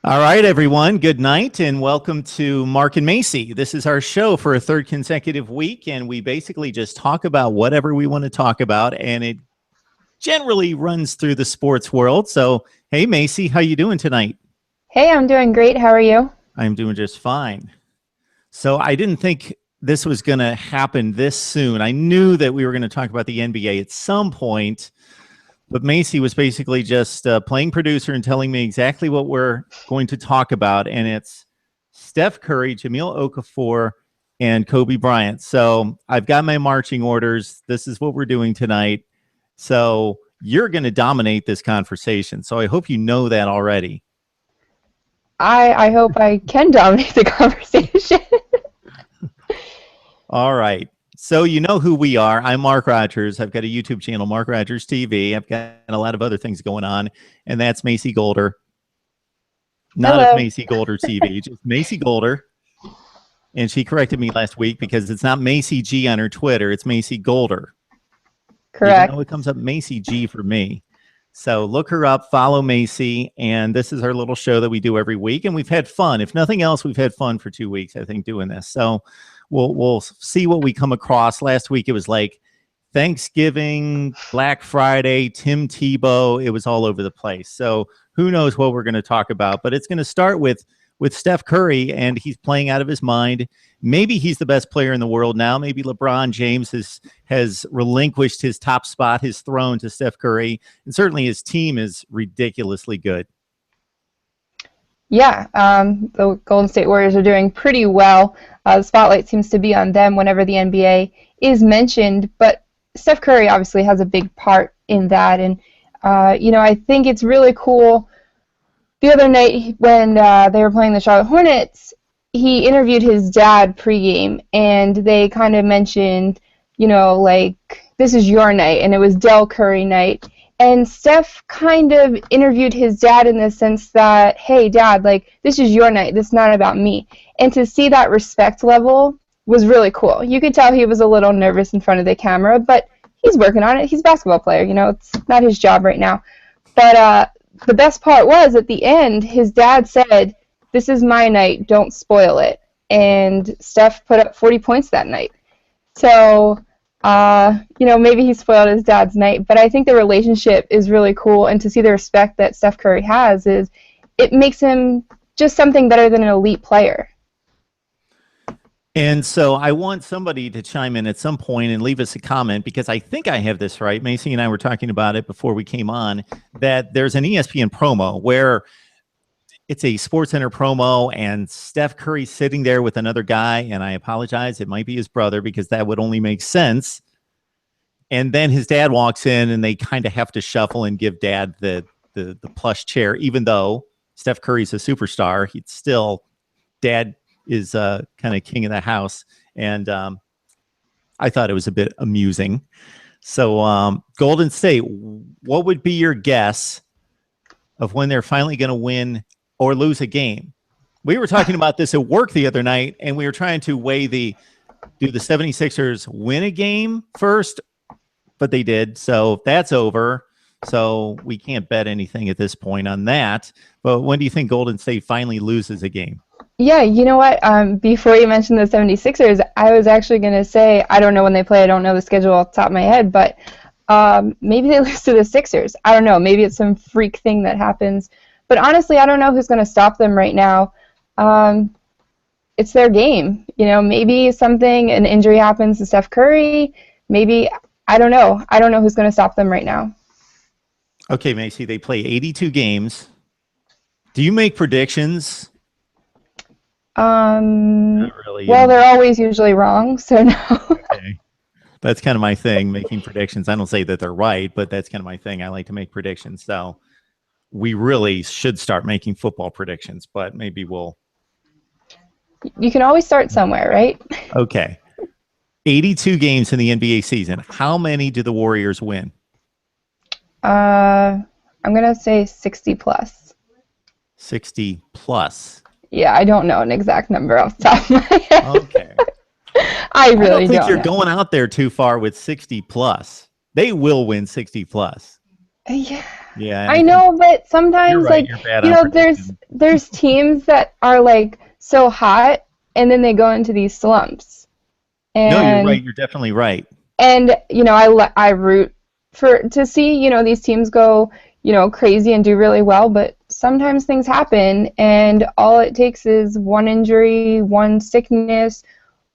All right, everyone. Good night and welcome to Mark and Macy. This is our show for a third consecutive week, and we basically just talk about whatever we want to talk about, and it generally runs through the sports world. So, hey, Macy, how you doing tonight? Hey, I'm doing great. How are you? I'm doing just fine. So I didn't think this was going to happen this soon. I knew that we were going to talk about the NBA at some point, but Macy was basically just playing producer and telling me exactly what we're going to talk about. And it's Steph Curry, Jahlil Okafor, and Kobe Bryant. So I've got my marching orders. This is what we're doing tonight. So you're going to dominate this conversation. So I hope you know that already. I hope I can dominate the conversation. All right. So you know who we are. I'm Mark Rogers. I've got a YouTube channel, Mark Rogers TV. I've got a lot of other things going on, and that's Macy Golder. Not Hello. of Macy Golder TV, just Macy Golder. And she corrected me last week because it's not Macy G on her Twitter. It's Macy Golder. Correct. Even though it comes up Macy G for me. So look her up, follow Macy, and this is our little show that we do every week, and we've had fun. If nothing else, we've had fun for 2 weeks, I think, doing this. So we'll see what we come across. Last week it was like Thanksgiving, Black Friday, Tim Tebow. It was all over the place. So who knows what we're going to talk about, but it's going to start with Steph Curry, and he's playing out of his mind. Maybe he's the best player in the world now. Maybe LeBron James has relinquished his top spot, his throne, to Steph Curry, and certainly his team is ridiculously good. Yeah, the Golden State Warriors are doing pretty well. The spotlight seems to be on them whenever the NBA is mentioned, but Steph Curry obviously has a big part in that. And, I think it's really cool. The other night when they were playing the Charlotte Hornets, he interviewed his dad pregame, and they kind of mentioned, this is your night, and it was Del Curry night. And Steph kind of interviewed his dad in the sense that, hey, Dad, this is your night. This is not about me. And to see that respect level was really cool. You could tell he was a little nervous in front of the camera, but he's working on it. He's a basketball player. It's not his job right now. But the best part was, at the end, his dad said, this is my night. Don't spoil it. And Steph put up 40 points that night. So maybe he spoiled his dad's night, but I think the relationship is really cool, and to see the respect that Steph Curry has, it makes him just something better than an elite player. And so I want somebody to chime in at some point and leave us a comment, because I think I have this right. Macy and I were talking about it before we came on, that there's an ESPN promo where it's a SportsCenter promo, and Steph Curry sitting there with another guy, and I apologize, it might be his brother, because that would only make sense. And then his dad walks in, and they kind of have to shuffle and give Dad the plush chair, even though Steph Curry's a superstar. He's still, Dad is kind of king of the house, and I thought it was a bit amusing. So Golden State, what would be your guess of when they're finally going to win or lose a game? We were talking about this at work the other night, and we were trying to weigh do the 76ers win a game first? But they did, so that's over. So we can't bet anything at this point on that. But when do you think Golden State finally loses a game? Yeah, you know what? Before you mentioned the 76ers, I was actually going to say, I don't know when they play. I don't know the schedule off the top of my head, but maybe they lose to the Sixers. I don't know. Maybe it's some freak thing that happens. But honestly, I don't know who's going to stop them right now. It's their game. Maybe an injury happens to Steph Curry. Maybe, I don't know. I don't know who's going to stop them right now. Okay, Macy, they play 82 games. Do you make predictions? Not really. Well, they're always usually wrong, so no. Okay. That's kind of my thing, making predictions. I don't say that they're right, but that's kind of my thing. I like to make predictions. So we really should start making football predictions, but maybe we'll. You can always start somewhere, right? Okay. 82 games in the NBA season. How many do the Warriors win? I'm going to say 60 plus. 60 plus. Yeah, I don't know an exact number off the top of my head. Okay. I really don't think you're going out there too far with 60 plus. They will win 60 plus. Yeah. Yeah, I know, but you're sometimes right. like You're bad you on know, there's prediction. there's teams that are like so hot and then they go into these slumps. No, you're right. And You're definitely right. you know, I root for to see, you know, these teams go, you know, crazy and do really well, but sometimes things happen and all it takes is one injury, one sickness,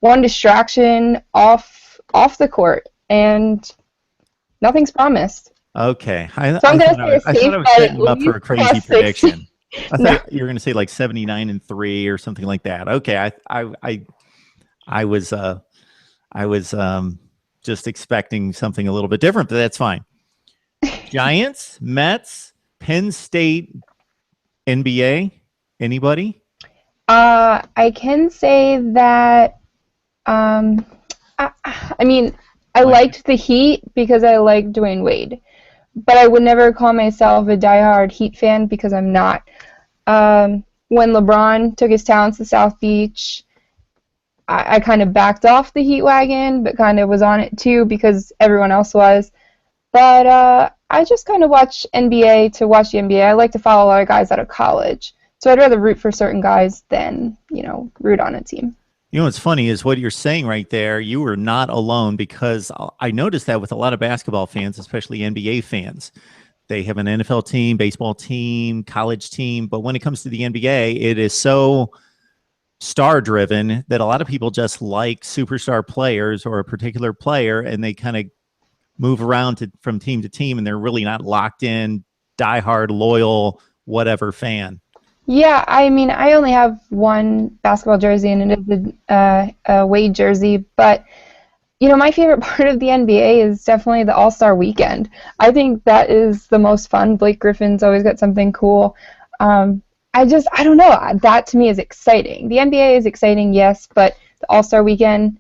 one distraction off the court and nothing's promised. Okay. So I'm gonna say a I thought safe I was bet setting at you up for least a crazy plus 60. prediction. I No. thought you were going to say like 79-3 or something like that. Okay. I was I was just expecting something a little bit different, but that's fine. Giants, Mets, Penn State, NBA. Anybody? I can say that um I mean I Like, liked the Heat because I liked Dwayne Wade. But I would never call myself a diehard Heat fan because I'm not. When LeBron took his talents to South Beach, I kind of backed off the Heat wagon, but kind of was on it too because everyone else was. But I just kind of watch NBA to watch the NBA. I like to follow a lot of guys out of college. So I'd rather root for certain guys than, you know, root on a team. you know what's funny is what you're saying right there. You were not alone because I noticed that with a lot of basketball fans, especially NBA fans. They have an NFL team, baseball team, college team, but when it comes to the NBA, it is so star driven that a lot of people just like superstar players or a particular player and they kind of move around from team to team and they're really not locked in, diehard, loyal, whatever fan. Yeah, I mean, I only have one basketball jersey, and it is a Wade jersey. But you know, my favorite part of the NBA is definitely the All-Star Weekend. I think that is the most fun. Blake Griffin's always got something cool. I don't know. That to me is exciting. The NBA is exciting, yes, but the All-Star Weekend,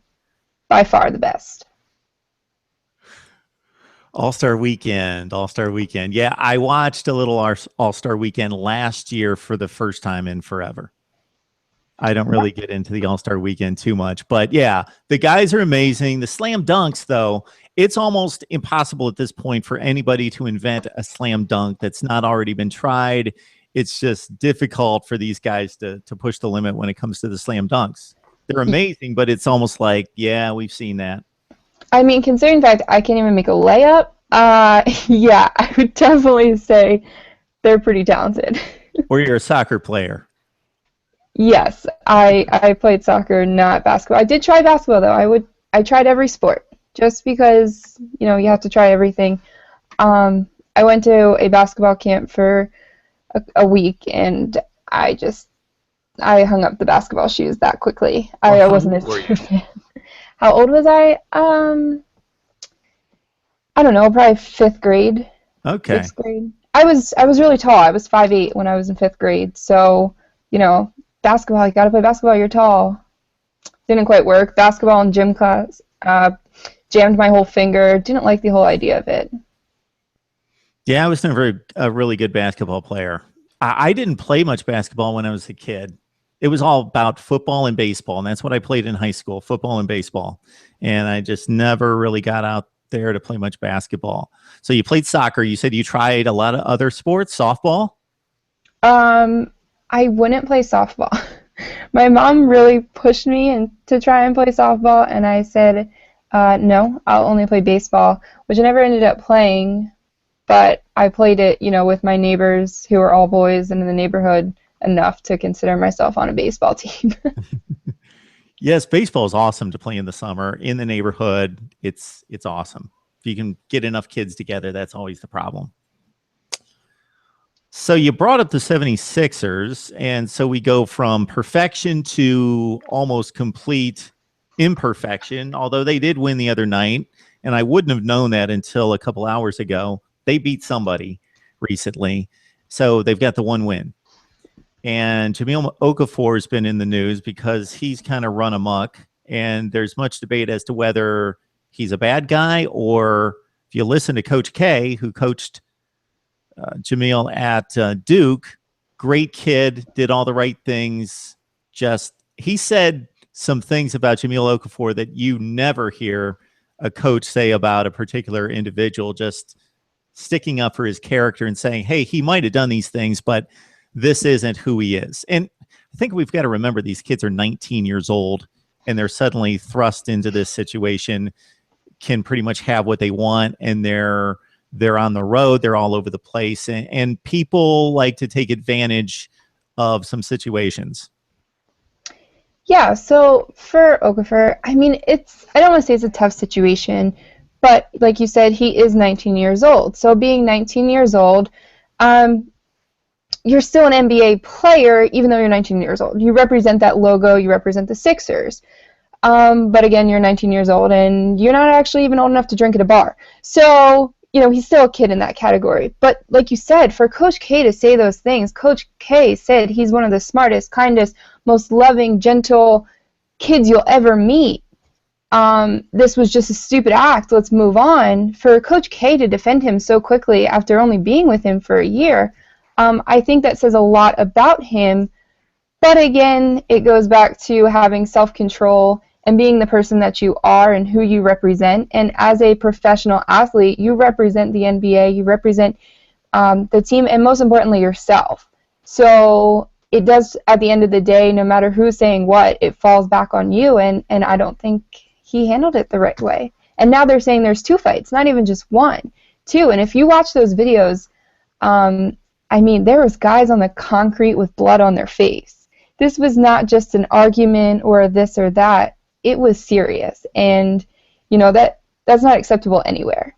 by far the best. All-Star Weekend, All-Star Weekend. Yeah, I watched a little All-Star Weekend last year for the first time in forever. I don't really get into the All-Star Weekend too much, but yeah, the guys are amazing. The slam dunks, though, it's almost impossible at this point for anybody to invent a slam dunk that's not already been tried. It's just difficult for these guys to push the limit when it comes to the slam dunks. They're amazing, but it's almost like, yeah, we've seen that. I mean, considering the fact I can't even make a layup, yeah, I would definitely say they're pretty talented. Or you're a soccer player. Yes, I played soccer, not basketball. I did try basketball though. I tried every sport just because, you know, you have to try everything. I went to a basketball camp for a week and I hung up the basketball shoes that quickly. Well, I how wasn't a old were true you? fan. How old was I? I don't know, probably fifth grade, Okay. sixth grade. I was really tall. I was 5'8" when I was in fifth grade. So, you know, basketball, you gotta play basketball, you're tall. Didn't quite work. Basketball in gym class, jammed my whole finger. Didn't like the whole idea of it. Yeah, I was never a really good basketball player. I didn't play much basketball when I was a kid. It was all about football and baseball, and that's what I played in high school, football and baseball. And I just never really got out there to play much basketball. So you played soccer. You said you tried a lot of other sports, softball. Um, I wouldn't play softball. My mom really pushed me to try and play softball, and I said, no, I'll only play baseball, which I never ended up playing, but I played it, you know, with my neighbors who are all boys and in the neighborhood enough to consider myself on a baseball team. Yes, baseball is awesome to play in the summer in the neighborhood. It's awesome. If you can get enough kids together, that's always the problem. So you brought up the 76ers, and so we go from perfection to almost complete imperfection, although they did win the other night, and I wouldn't have known that until a couple hours ago. They beat somebody recently, so they've got the one win. And Jahlil Okafor has been in the news because he's kind of run amok, and there's much debate as to whether he's a bad guy or if you listen to Coach K, who coached Jahlil at Duke, great kid, did all the right things. Just he said some things about Jahlil Okafor that you never hear a coach say about a particular individual. Just sticking up for his character and saying, hey, he might have done these things, but this isn't who he is. And I think we've got to remember these kids are 19 years old and they're suddenly thrust into this situation, can pretty much have what they want, and they're on the road, they're all over the place, and people like to take advantage of some situations. Yeah, so for Okafor, I mean, I don't want to say it's a tough situation, but like you said, he is 19 years old. So being 19 years old, you're still an NBA player, even though you're 19 years old. You represent that logo, you represent the Sixers. But again, you're 19 years old, and you're not actually even old enough to drink at a bar. So, he's still a kid in that category. But like you said, for Coach K to say those things, Coach K said he's one of the smartest, kindest, most loving, gentle kids you'll ever meet. This was just a stupid act. Let's move on. For Coach K to defend him so quickly after only being with him for a year, I think that says a lot about him. But again, it goes back to having self-control and being the person that you are and who you represent. And as a professional athlete, you represent the NBA, you represent the team, and most importantly, yourself. So it does, at the end of the day, no matter who's saying what, it falls back on you, and I don't think he handled it the right way. And now they're saying there's 2 fights, not even just 1, 2. And if you watch those videos, I mean, there was guys on the concrete with blood on their face. This was not just an argument or this or that. It was serious, and that's not acceptable anywhere.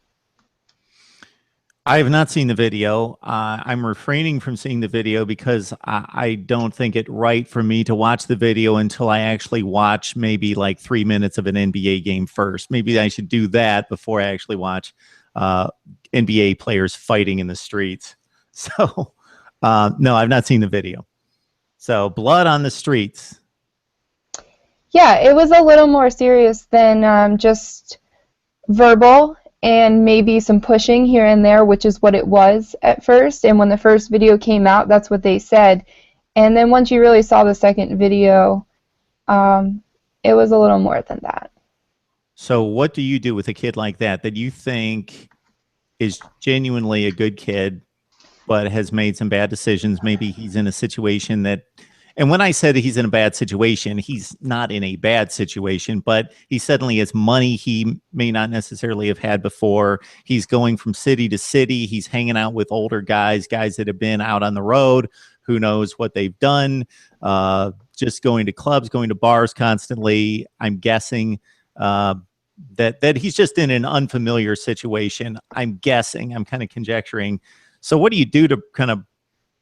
I have not seen the video. I'm refraining from seeing the video because I don't think it right for me to watch the video until I actually watch maybe like 3 minutes of an NBA game first. Maybe I should do that before I actually watch NBA players fighting in the streets. So, no, I've not seen the video. So, blood on the streets. Yeah, it was a little more serious than just verbal and maybe some pushing here and there, which is what it was at first. And when the first video came out, that's what they said. And then once you really saw the second video, it was a little more than that. So what do you do with a kid like that you think is genuinely a good kid, but has made some bad decisions? Maybe he's in a situation that, and when I said he's in a bad situation, he's not in a bad situation, but he suddenly has money he may not necessarily have had before. He's going from city to city. He's hanging out with older guys that have been out on the road. Who knows what they've done? Just going to clubs, going to bars constantly. I'm guessing that he's just in an unfamiliar situation. I'm guessing. I'm kind of conjecturing. So what do you do to kind of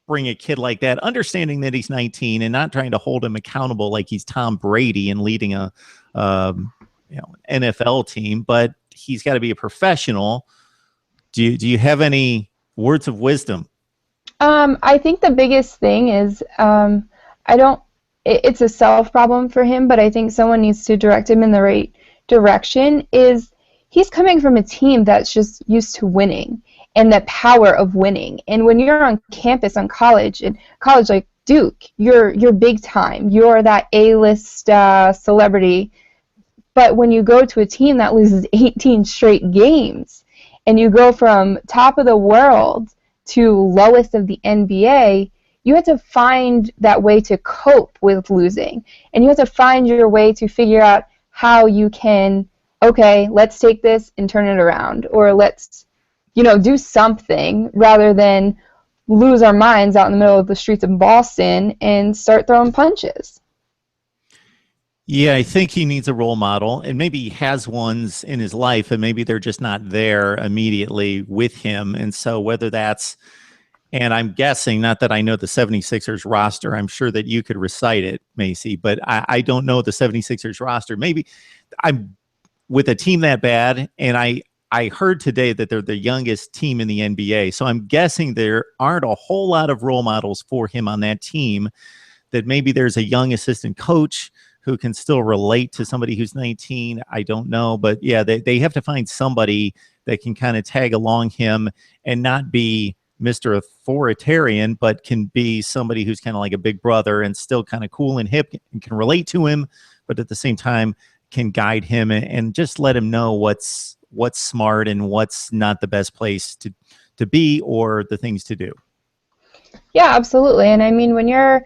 bring a kid like that, understanding that he's 19 and not trying to hold him accountable like he's Tom Brady and leading a NFL team, but he's got to be a professional. Do you have any words of wisdom? I think the biggest thing is it's a self problem for him, but I think someone needs to direct him in the right direction. He's coming from a team that's just used to winning and the power of winning. And when you're on campus on college like Duke, you're big time. You're that A-list celebrity. But when you go to a team that loses 18 straight games and you go from top of the world to lowest of the NBA, you have to find that way to cope with losing. And you have to find your way to figure out how you can, okay, let's take this and turn it around, or let's do something rather than lose our minds out in the middle of the streets of Boston and start throwing punches. Yeah, I think he needs a role model, and maybe he has ones in his life, and maybe they're just not there immediately with him. And so whether that's, and I'm guessing, not that I know the 76ers roster, I'm sure that you could recite it, Macy, but I don't know the 76ers roster. Maybe I'm with a team that bad, and I heard today that they're the youngest team in the NBA. So I'm guessing there aren't a whole lot of role models for him on that team, that maybe there's a young assistant coach who can still relate to somebody who's 19. I don't know. But yeah, they have to find somebody that can kind of tag along him and not be Mr. Authoritarian, but can be somebody who's kind of like a big brother and still kind of cool and hip and can relate to him, but at the same time can guide him and just let him know what's smart and what's not the best place to be or the things to do. Yeah, absolutely. And I mean, when you're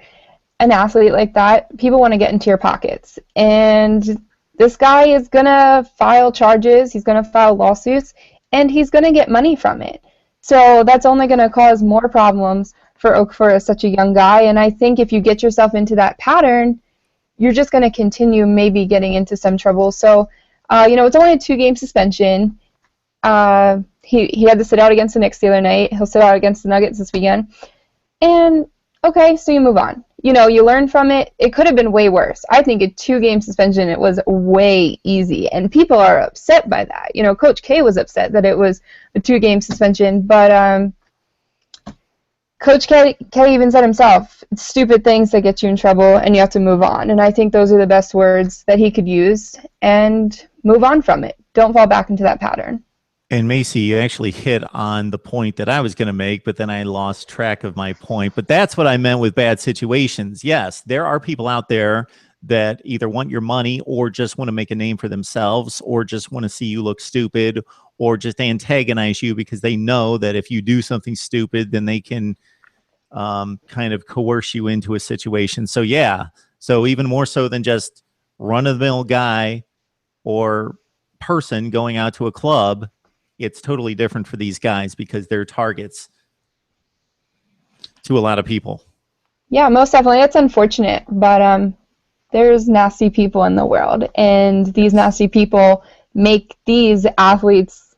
an athlete like that, people want to get into your pockets. And this guy is going to file charges, he's going to file lawsuits, and he's going to get money from it. So that's only going to cause more problems for Okafor as such a young guy. And I think if you get yourself into that pattern, you're just going to continue maybe getting into some trouble. So, it's only a 2-game suspension. He had to sit out against the Knicks the other night. He'll sit out against the Nuggets this weekend. And, okay, so you move on. You learn from it. It could have been way worse. I think a 2-game suspension, it was way easy. And people are upset by that. Coach K was upset that it was a 2-game suspension. But Coach K even said himself, it's stupid things that get you in trouble and you have to move on. And I think those are the best words that he could use, and move on from it. Don't fall back into that pattern. And Macy, you actually hit on the point that I was going to make, but then I lost track of my point. But that's what I meant with bad situations. Yes, there are people out there that either want your money or just want to make a name for themselves or just want to see you look stupid or just antagonize you because they know that if you do something stupid, then they can kind of coerce you into a situation. So, yeah, so even more so than just run-of-the-mill guy or person going out to a club, it's totally different for these guys because they're targets to a lot of people. Yeah, most definitely. It's unfortunate, but there's nasty people in the world, and these nasty people make these athletes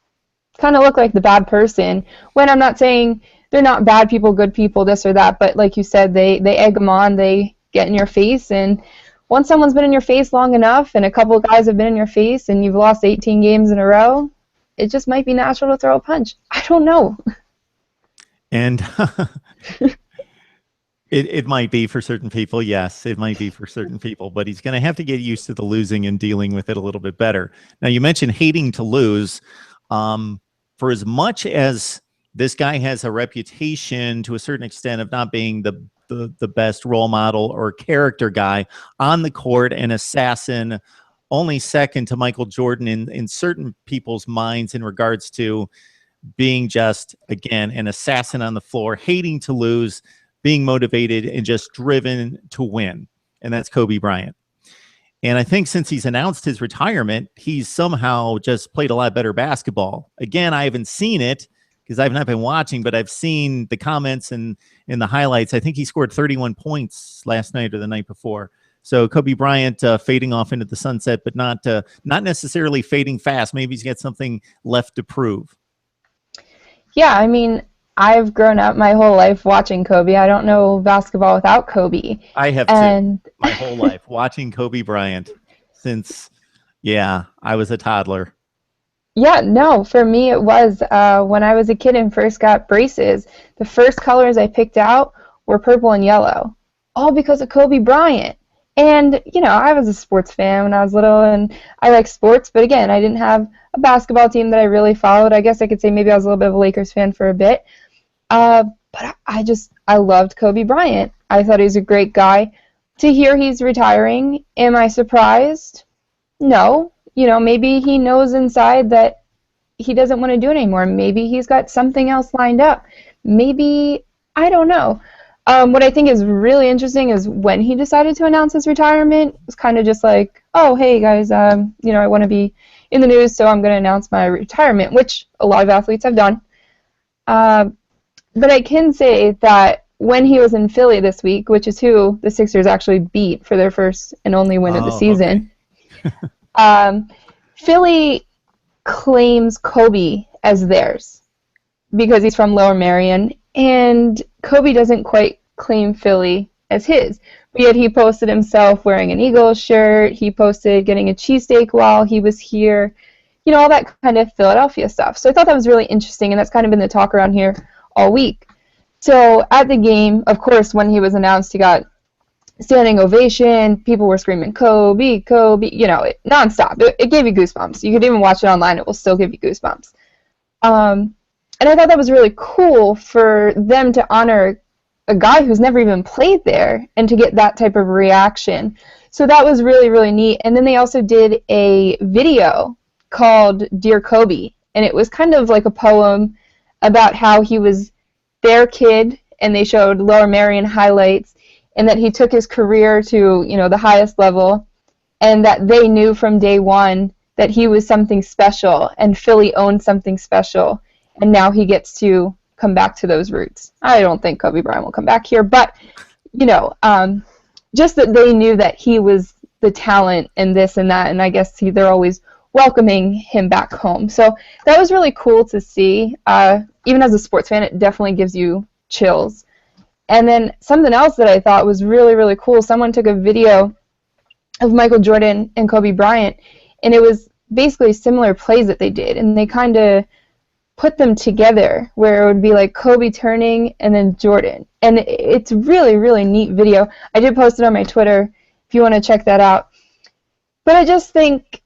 kind of look like the bad person, when I'm not saying they're not bad people, good people, this or that, but like you said, they egg them on, they get in your face, and once someone's been in your face long enough and a couple of guys have been in your face and you've lost 18 games in a row, it just might be natural to throw a punch. I don't know. And it might be for certain people. Yes, it might be for certain people, but he's going to have to get used to the losing and dealing with it a little bit better. Now, you mentioned hating to lose. For as much as this guy has a reputation to a certain extent of not being the best role model or character guy on the court, an assassin, only second to Michael Jordan in certain people's minds in regards to being just, again, an assassin on the floor, hating to lose, being motivated, and just driven to win. And that's Kobe Bryant. And I think since he's announced his retirement, he's somehow just played a lot better basketball. Again, I haven't seen it because I've not been watching, but I've seen the comments and in the highlights. I think he scored 31 points last night or the night before. So Kobe Bryant fading off into the sunset, but not necessarily fading fast. Maybe he's got something left to prove. Yeah, I mean, I've grown up my whole life watching Kobe. I don't know basketball without Kobe. I have too, my whole life watching Kobe Bryant since, I was a toddler. Yeah, no, for me it was when I was a kid and first got braces, the first colors I picked out were purple and yellow, all because of Kobe Bryant. And, I was a sports fan when I was little, and I like sports, but again, I didn't have a basketball team that I really followed. I guess I could say maybe I was a little bit of a Lakers fan for a bit. But I loved Kobe Bryant. I thought he was a great guy. To hear he's retiring, am I surprised? No. Maybe he knows inside that he doesn't want to do it anymore. Maybe he's got something else lined up. Maybe, I don't know. What I think is really interesting is when he decided to announce his retirement, it was kind of just like, oh, hey, guys, I want to be in the news, so I'm going to announce my retirement, which a lot of athletes have done. But I can say that when he was in Philly this week, which is who the Sixers actually beat for their first and only win of the season, Philly claims Kobe as theirs because he's from Lower Merion, and Kobe doesn't quite claim Philly as his. But yet he posted himself wearing an Eagles shirt. He posted getting a cheesesteak while he was here. All that kind of Philadelphia stuff. So I thought that was really interesting, and that's kind of been the talk around here all week. So at the game, of course, when he was announced, he got standing ovation. People were screaming, Kobe, Kobe, nonstop. It gave you goosebumps. You could even watch it online. It will still give you goosebumps. And I thought that was really cool for them to honor a guy who's never even played there and to get that type of reaction. So that was really, really neat. And then they also did a video called Dear Kobe, and it was kind of like a poem about how he was their kid, and they showed Lower Merion highlights, and that he took his career to, the highest level, and that they knew from day one that he was something special, and Philly owned something special, and now he gets to come back to those roots. I don't think Kobe Bryant will come back here, but, just that they knew that he was the talent and this and that, and I guess they're always welcoming him back home. So that was really cool to see. Even as a sports fan, it definitely gives you chills. And then something else that I thought was really, really cool, someone took a video of Michael Jordan and Kobe Bryant, and it was basically similar plays that they did, and they kind of put them together where it would be like Kobe turning and then Jordan. And it's really, really neat video. I did post it on my Twitter if you want to check that out. But I just think,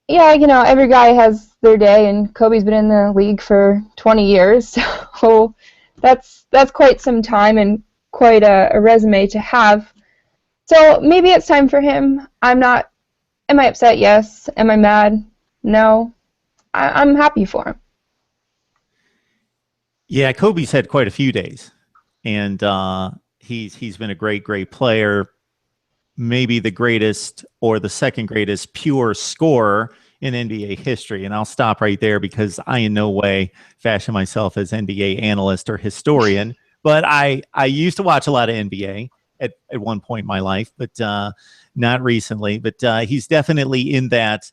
yeah, every guy has their day, and Kobe's been in the league for 20 years, so that's quite some time and quite a resume to have. So maybe it's time for him. Am I upset? Yes. Am I mad? No. I'm happy for him. Yeah, Kobe's had quite a few days, and he's been a great, great player, maybe the greatest or the second greatest pure scorer in NBA history. And I'll stop right there because I in no way fashion myself as NBA analyst or historian, but I used to watch a lot of NBA at one point in my life, but not recently. But he's definitely in that.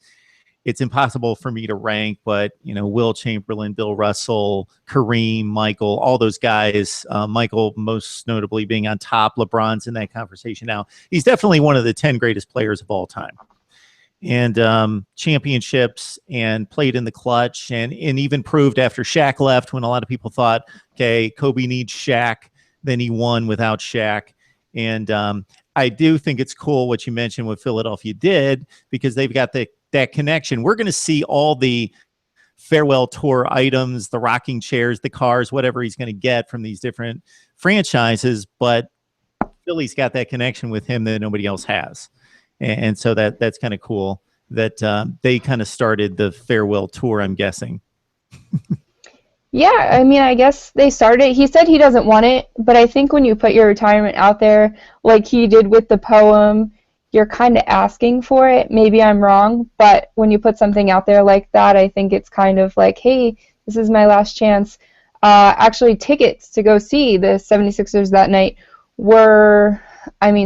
It's impossible for me to rank, but Will Chamberlain, Bill Russell, Kareem, Michael, all those guys, Michael most notably being on top, LeBron's in that conversation now. He's definitely one of the 10 greatest players of all time. And championships, and played in the clutch, and even proved after Shaq left, when a lot of people thought, okay, Kobe needs Shaq, then he won without Shaq. And I do think it's cool what you mentioned what Philadelphia did, because they've got that connection. We're going to see all the farewell tour items, the rocking chairs, the cars, whatever he's going to get from these different franchises, but Philly's got that connection with him that nobody else has. And so that's kind of cool that they kind of started the farewell tour, I'm guessing. Yeah, I mean, I guess they started. He said he doesn't want it, but I think when you put your retirement out there, like he did with the poem, you're kind of asking for it. Maybe I'm wrong, but when you put something out there like that, I think it's kind of like, hey, this is my last chance. Actually, tickets to go see the 76ers that night were,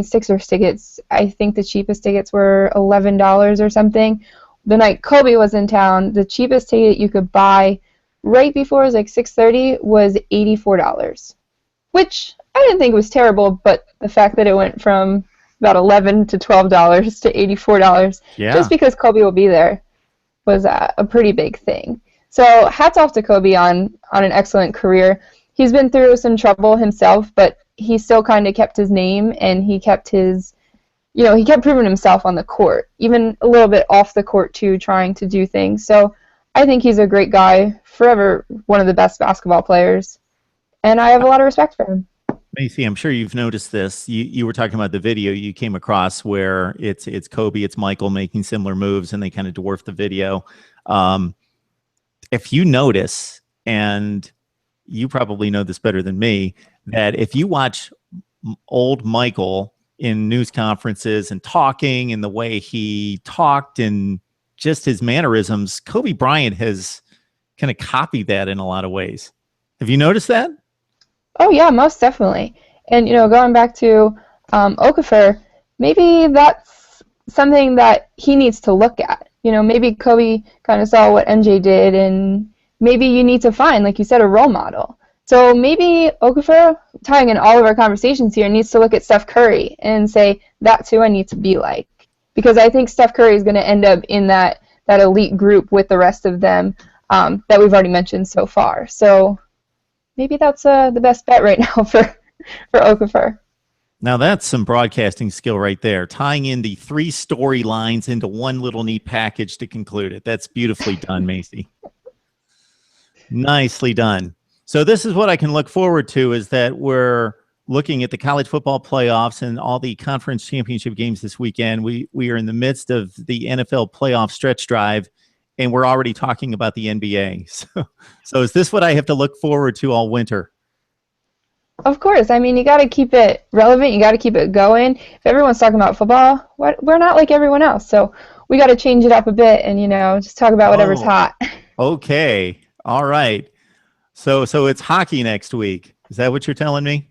Sixers tickets, I think the cheapest tickets were $11 or something. The night Kobe was in town, the cheapest ticket you could buy right before it was like 6:30 was $84, which I didn't think was terrible, but the fact that it went from about $11 to $12 to $84, just because Kobe will be there, was a pretty big thing. So hats off to Kobe on an excellent career. He's been through some trouble himself, but he still kind of kept his name, and he kept his, he kept proving himself on the court, even a little bit off the court too, trying to do things. So I think he's a great guy, forever one of the best basketball players, and I have a lot of respect for him. Macy, I'm sure you've noticed this. You were talking about the video you came across where it's Kobe, it's Michael making similar moves, and they kind of dwarf the video. If you notice, and you probably know this better than me, that if you watch old Michael in news conferences and talking and the way he talked and just his mannerisms, Kobe Bryant has kind of copied that in a lot of ways. Have you noticed that? Oh, yeah, most definitely. And, going back to Okafor, maybe that's something that he needs to look at. Maybe Kobe kind of saw what MJ did, and maybe you need to find, like you said, a role model. So maybe Okafor, tying in all of our conversations here, needs to look at Steph Curry and say, that's who I need to be like. Because I think Steph Curry is going to end up in that elite group with the rest of them that we've already mentioned so far. So maybe that's the best bet right now for Okafor. Now that's some broadcasting skill right there, tying in the 3 storylines into one little neat package to conclude it. That's beautifully done, Macy. Nicely done. So this is what I can look forward to, is that we're looking at the college football playoffs and all the conference championship games this weekend. We are in the midst of the NFL playoff stretch drive, and we're already talking about the NBA. So is this what I have to look forward to all winter? Of course. I mean, you got to keep it relevant. You got to keep it going. If everyone's talking about football, we're not like everyone else. So we got to change it up a bit and, just talk about whatever's Oh, hot. okay. All right. So it's hockey next week. Is that what you're telling me?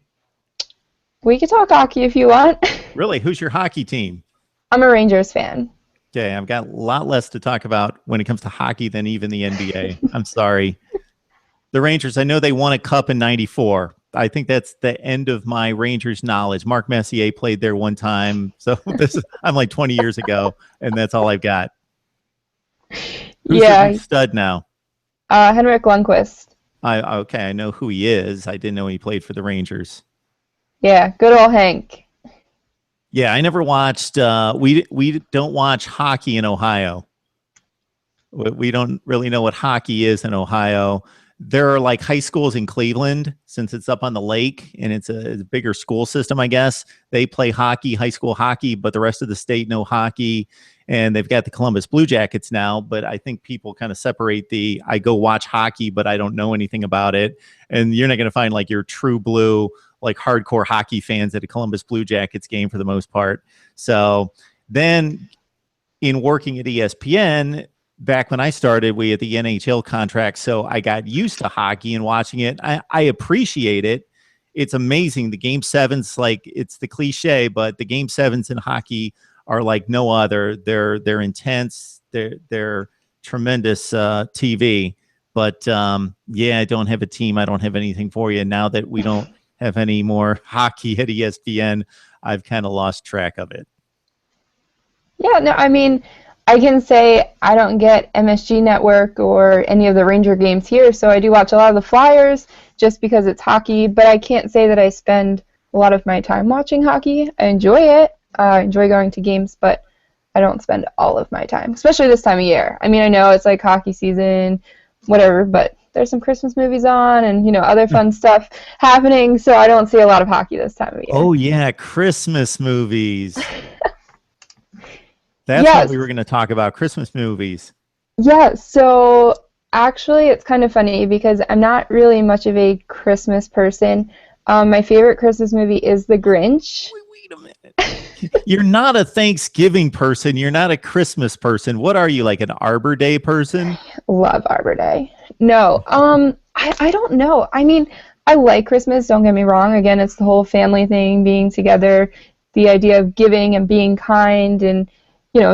We could talk hockey if you want. Really? Who's your hockey team? I'm a Rangers fan. Okay, I've got a lot less to talk about when it comes to hockey than even the NBA. I'm sorry. The Rangers, I know they won a cup in 94. I think that's the end of my Rangers knowledge. Mark Messier played there one time. So I'm like 20 years ago, and that's all I've got. Who's the big stud now? Henrik Lundqvist. Okay, I know who he is. I didn't know he played for the Rangers. Yeah, good old Hank. Yeah, I never watched. We don't watch hockey in Ohio. We don't really know what hockey is in Ohio. There are like high schools in Cleveland, since it's up on the lake and it's a bigger school system, I guess. They play hockey, high school hockey, but the rest of the state, no hockey. And they've got the Columbus Blue Jackets now, but I think people kind of separate I go watch hockey, but I don't know anything about it. And you're not going to find like your true blue, like hardcore hockey fans at a Columbus Blue Jackets game for the most part. So then in working at ESPN, back when I started, we had the NHL contract, so I got used to hockey and watching it. I appreciate it. It's amazing. The game sevens, like it's the cliche, but the game sevens in hockey are like no other. They're intense. They're tremendous TV. But yeah, I don't have a team. I don't have anything for you. Now that we don't have any more hockey at ESPN, I've kind of lost track of it. Yeah, no, I mean, I can say I don't get MSG Network or any of the Ranger games here, so I do watch a lot of the Flyers just because it's hockey, but I can't say that I spend a lot of my time watching hockey. I enjoy it. I enjoy going to games, but I don't spend all of my time, especially this time of year. I mean, I know it's like hockey season, whatever, but there's some Christmas movies on and, other fun stuff happening, so I don't see a lot of hockey this time of year. Oh, yeah, Christmas movies. That's what we were going to talk about, Christmas movies. Yeah, so actually it's kind of funny because I'm not really much of a Christmas person. My favorite Christmas movie is The Grinch. Wait a minute. You're not a Thanksgiving person. You're not a Christmas person. What are you, like an Arbor Day person? Love Arbor Day. No, I don't know. I mean, I like Christmas, don't get me wrong. Again, it's the whole family thing, being together, the idea of giving and being kind and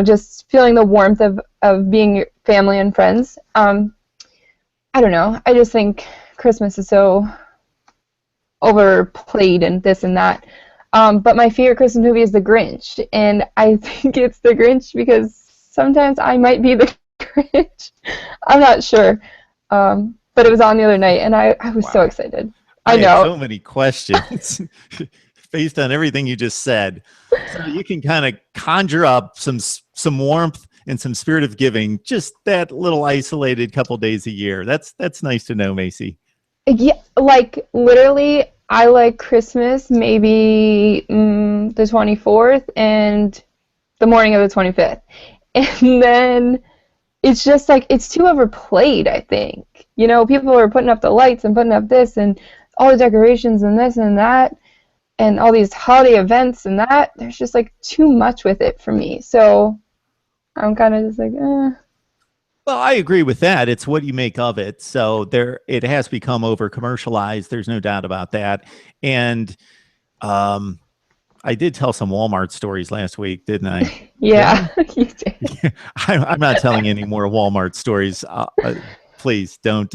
just feeling the warmth of being family and friends. I don't know. I just think Christmas is so overplayed and this and that. But my favorite Christmas movie is The Grinch. And I think it's The Grinch because sometimes I might be the Grinch. I'm not sure. But it was on the other night, and I was so excited. I know. Have so many questions. Based on everything you just said. So you can kind of conjure up some warmth and some spirit of giving, just that little isolated couple days a year. That's nice to know, Macy. Yeah, like literally, I like Christmas maybe the 24th and the morning of the 25th. And then it's just like, it's too overplayed, I think. People are putting up the lights and putting up this and all the decorations and this and that. And all these holiday events and that, there's just like too much with it for me. So I'm kind of just like, eh. Well, I agree with that. It's what you make of it. So it has become over commercialized. There's no doubt about that. And I did tell some Walmart stories last week, didn't I? Yeah, you did. I'm not telling any more Walmart stories. Please don't.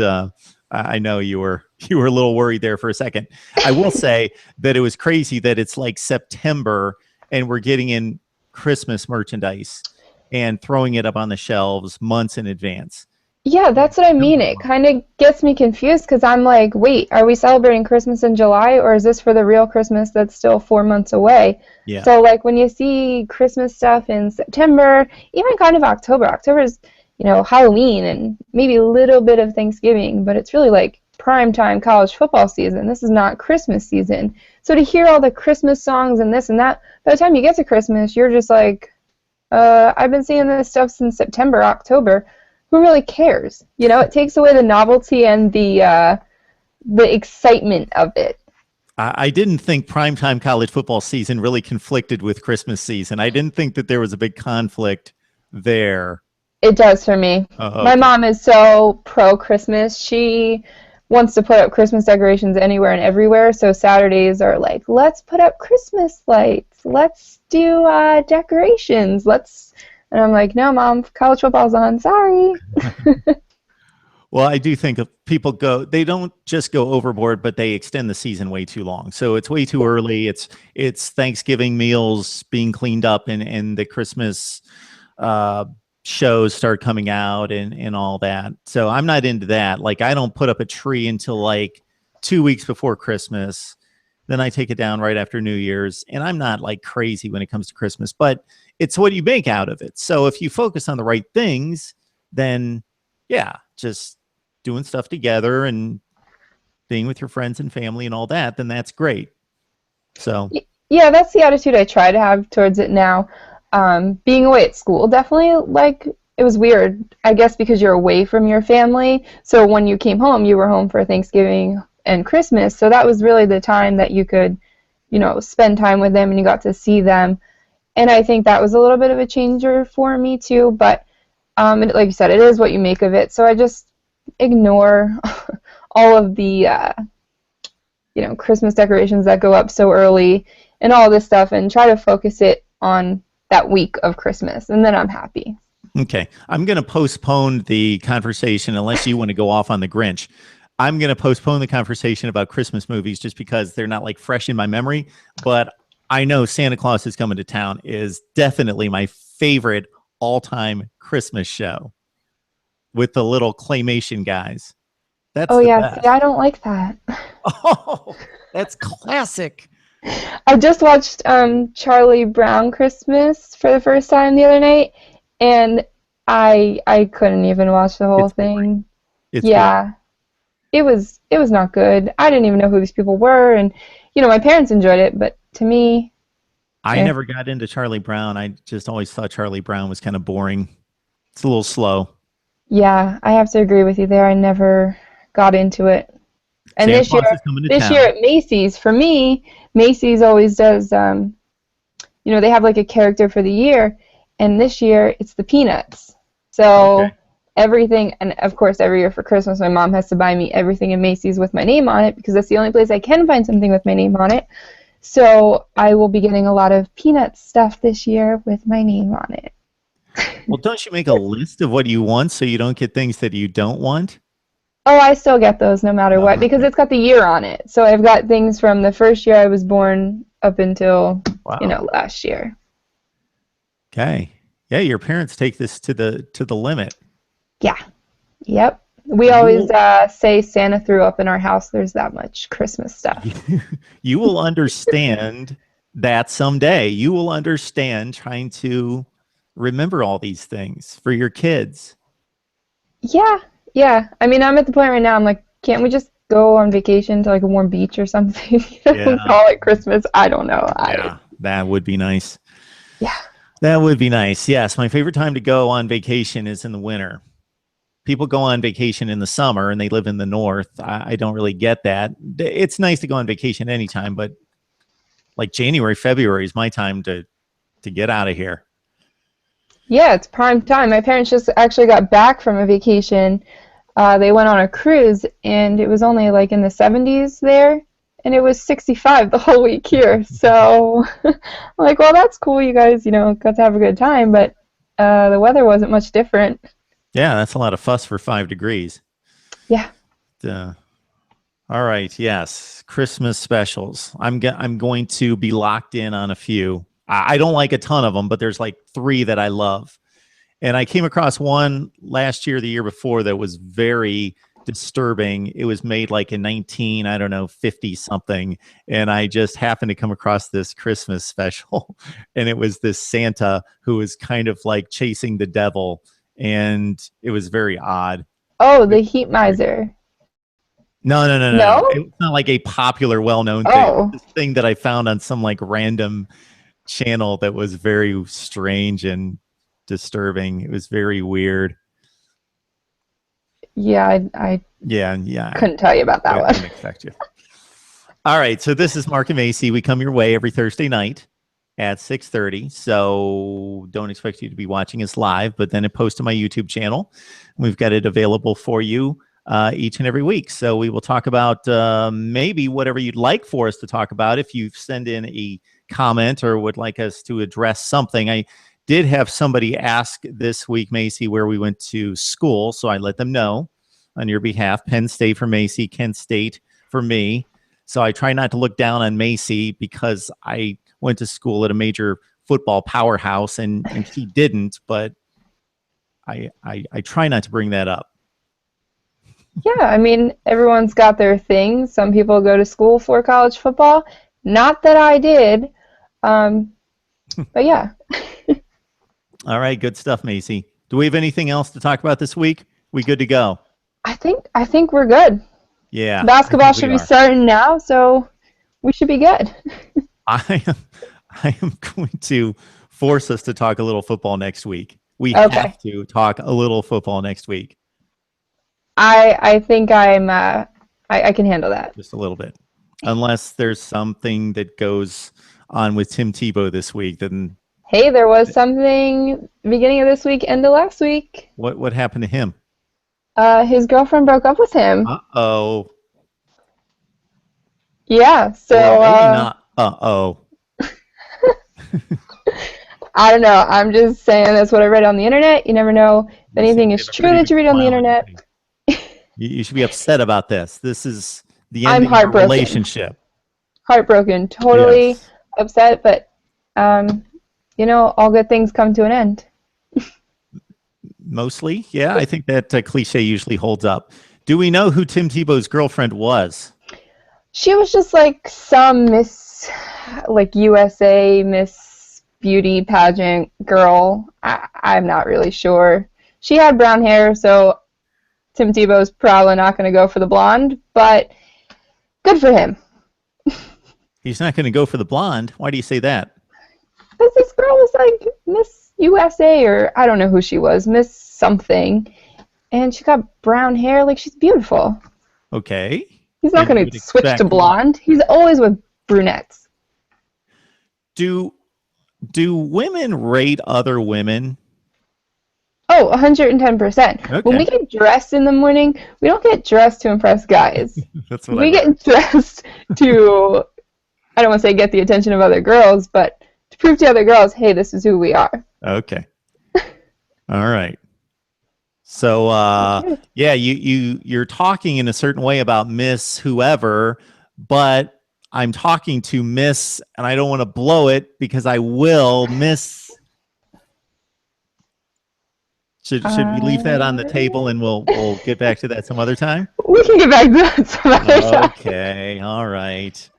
I know you were a little worried there for a second. I will say that it was crazy that it's like September and we're getting in Christmas merchandise and throwing it up on the shelves months in advance. Yeah, that's what I mean. It kind of gets me confused because I'm like, wait, are we celebrating Christmas in July or is this for the real Christmas that's still 4 months away? Yeah. So like when you see Christmas stuff in September, even kind of October is Halloween and maybe a little bit of Thanksgiving, but it's really like primetime college football season. This is not Christmas season. So to hear all the Christmas songs and this and that, by the time you get to Christmas, you're just like, I've been seeing this stuff since September, October. who really cares? You know, it takes away the novelty and the excitement of it. I didn't think primetime college football season really conflicted with Christmas season. I didn't think that there was a big conflict there. It does for me. My Okay. mom is so pro Christmas. She wants to put up Christmas decorations anywhere and everywhere. So Saturdays are like, let's put up Christmas lights. Let's do decorations. And I'm like, no, Mom, college football's on. Sorry. Well, I do think if people they don't just go overboard, but they extend the season way too long. So it's way too early. It's Thanksgiving meals being cleaned up and the Christmas shows start coming out and all that. So I'm not into that. Like, I don't put up a tree until like 2 weeks before Christmas. Then I take it down right after New Year's. And I'm not like crazy when it comes to Christmas, but it's what you make out of it. So if you focus on the right things, then yeah, just doing stuff together and being with your friends and family and all that, then that's great. So Yeah, that's the attitude I try to have towards it now. Being away at school, definitely, like, it was weird, I guess, because you're away from your family. So when you came home, you were home for Thanksgiving and Christmas. So that was really the time that you could, you know, spend time with them and you got to see them. And I think that was a little bit of a changer for me too. But like you said, it is what you make of it. So I just ignore all of the Christmas decorations that go up so early and all this stuff and try to focus it on that week of Christmas, and then I'm happy. Okay. I'm going to postpone the conversation unless you want to go off on the Grinch. I'm going to postpone the conversation about Christmas movies just because they're not like fresh in my memory, but I know Santa Claus is Coming to Town is definitely my favorite all-time Christmas show with the little claymation guys. That's Oh the yeah, best. see, I don't like that. Oh, that's classic. I just watched Charlie Brown Christmas for the first time the other night, and I couldn't even watch the whole It's boring. thing. It's Yeah, it was not good. I didn't even know who these people were, and my parents enjoyed it, but to me, I eh. never got into Charlie Brown. I just always thought Charlie Brown was kind of boring. It's a little slow. Yeah, I have to agree with you there. I never got into it. And Santa Claus is Coming to this year Town. at Macy's, for me, Macy's always does, they have like a character for the year, and this year it's the Peanuts. So Okay. everything, and of course every year for Christmas, my mom has to buy me everything in Macy's with my name on it because that's the only place I can find something with my name on it. So I will be getting a lot of Peanuts stuff this year with my name on it. Well, don't you make a list of what you want so you don't get things that you don't want? Oh, I still get those no matter what because Okay. it's got the year on it. So I've got things from the first year I was born up until, Wow. last year. Okay. Yeah, your parents take this to the limit. Yeah. Yep. We You always will say Santa threw up in our house. There's that much Christmas stuff. you will understand that someday. You will understand trying to remember all these things for your kids. Yeah. Yeah. I mean, I'm at the point right now, I'm like, can't we just go on vacation to like a warm beach or something? Yeah. Call it Christmas. I don't know. Yeah, that would be nice. Yeah. That would be nice. Yes, my favorite time to go on vacation is in the winter. People go on vacation in the summer and they live in the north. I don't really get that. It's nice to go on vacation anytime, but like January, February is my time to get out of here. Yeah, it's prime time. My parents just actually got back from a vacation. They went on a cruise, and it was only like in the 70s there, and it was 65 the whole week here. So I'm like, well, that's cool. You guys, got to have a good time, but the weather wasn't much different. Yeah, that's a lot of fuss for 5 degrees. Yeah. Uh, all right. Yes, Christmas specials. I'm going to be locked in on a few. I don't like a ton of them, but there's like 3 that I love. And I came across one last year, the year before, that was very disturbing. It was made like in 50 something. And I just happened to come across this Christmas special. And it was this Santa who was kind of like chasing the devil. And it was very odd. Oh, the heat miser. No. No? It's not like a popular, well-known thing. Oh. This thing that I found on some like random channel that was very strange and disturbing. It was very weird. Yeah, I Yeah. couldn't tell you about that I one. didn't expect you. All right. So this is Mark and Macy. We come your way every Thursday night at 6:30. So don't expect you to be watching us live, but then it posts to my YouTube channel. We've got it available for you each and every week. So we will talk about maybe whatever you'd like for us to talk about. If you send in a comment or would like us to address something, I did have somebody ask this week, Macy, where we went to school. So I let them know on your behalf. Penn State for Macy, Kent State for me. So I try not to look down on Macy because I went to school at a major football powerhouse and she didn't, but I try not to bring that up. Yeah, I mean, everyone's got their thing. Some people go to school for college football. Not that I did. But yeah. All right, good stuff, Macy. Do we have anything else to talk about this week? We good to go? I think we're good. Yeah. Basketball should be starting now, so we should be good. I am going to force us to talk a little football next week. We Okay. have to talk a little football next week. I think I can handle that. Just a little bit. Unless there's something that goes on with Tim Tebow this week, then Hey, there was something beginning of this week, end of last week. what happened to him? His girlfriend broke up with him. Uh-oh. Yeah, so Or maybe not. Uh-oh. I don't know. I'm just saying that's what I read on the internet. You never know if anything is true that you read on the internet. You should be upset about this. This is the I'm end of your heartbroken. relationship. Heartbroken, totally Yes. upset, but all good things come to an end. Mostly, yeah. I think that cliche usually holds up. Do we know who Tim Tebow's girlfriend was? She was just like some Miss, like USA Miss Beauty pageant girl. I'm not really sure. She had brown hair, so Tim Tebow's probably not going to go for the blonde, but good for him. He's not going to go for the blonde. Why do you say that? Because this girl was like Miss USA, or I don't know who she was, Miss something, and she got brown hair. Like, she's beautiful. Okay. He's not going to switch to blonde. He's always with brunettes. Do women rate other women? Oh, 110%. Okay. When we get dressed in the morning, we don't get dressed to impress guys. That's what We get dressed to, I don't want to say get the attention of other girls, but to prove to other girls, hey, this is who we are. Okay. All right. So yeah, you're talking in a certain way about Miss whoever, but I'm talking to Miss, and I don't want to blow it because I will Miss. Should we leave that on the table and we'll get back to that some other time? We can get back to that some other time. Okay. All right.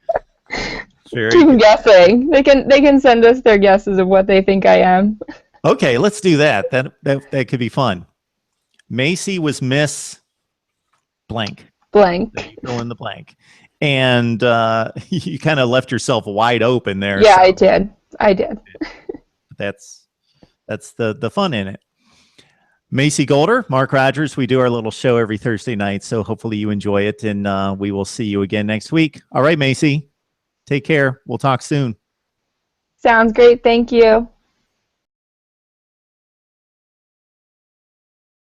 Very Keep good. guessing. They can send us their guesses of what they think I am. Okay, let's do that. That could be fun. Macy was Miss blank. Blank. Fill in the blank. And you kind of left yourself wide open there. Yeah, so I did. that's the fun in it. Macy Golder, Mark Rogers, we do our little show every Thursday night, so hopefully you enjoy it, and we will see you again next week. All right, Macy, take care. We'll talk soon. Sounds great. Thank you.